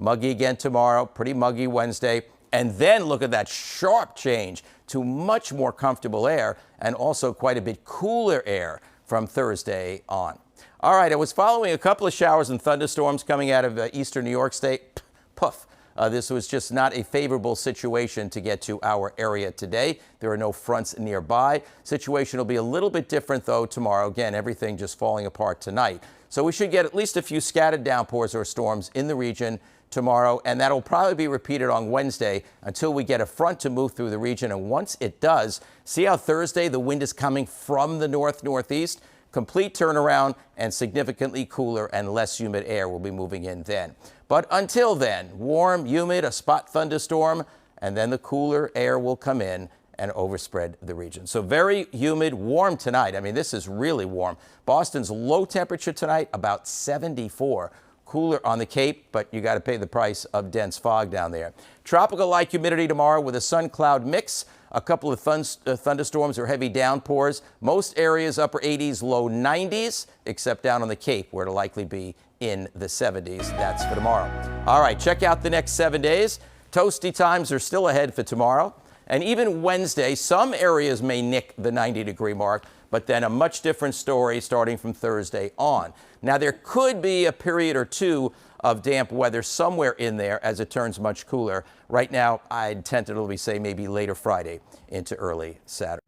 Muggy again tomorrow, pretty muggy Wednesday. And then look at that sharp change to much more comfortable air and also quite a bit cooler air from Thursday on. All right, I was following a couple of showers and thunderstorms coming out of eastern New York State. Poof. This was just not a favorable situation to get to our area today. There are no fronts nearby. Situation will be a little bit different, though, tomorrow. Again, everything just falling apart tonight. So we should get at least a few scattered downpours or storms in the region tomorrow, and that'll probably be repeated on Wednesday until we get a front to move through the region. And once it does, see how Thursday the wind is coming from the north-northeast? Complete turnaround, and significantly cooler and less humid air will be moving in then. But until then, warm, humid, a spot thunderstorm, and then the cooler air will come in and overspread the region. So very humid, warm tonight. I mean, this is really warm. Boston's low temperature tonight, about 74. Cooler on the Cape, but you got to pay the price of dense fog down there. Tropical-like humidity tomorrow with a sun-cloud mix. A couple of thunderstorms or heavy downpours. Most areas upper 80s, low 90s, except down on the Cape, where it'll likely be in the 70s. That's for tomorrow. All right, check out the next 7 days. Toasty times are still ahead for tomorrow. And even Wednesday, some areas may nick the 90-degree mark, but then a much different story starting from Thursday on. Now, there could be a period or two of damp weather somewhere in there as it turns much cooler. Right now, I'd tentatively say maybe later Friday into early Saturday.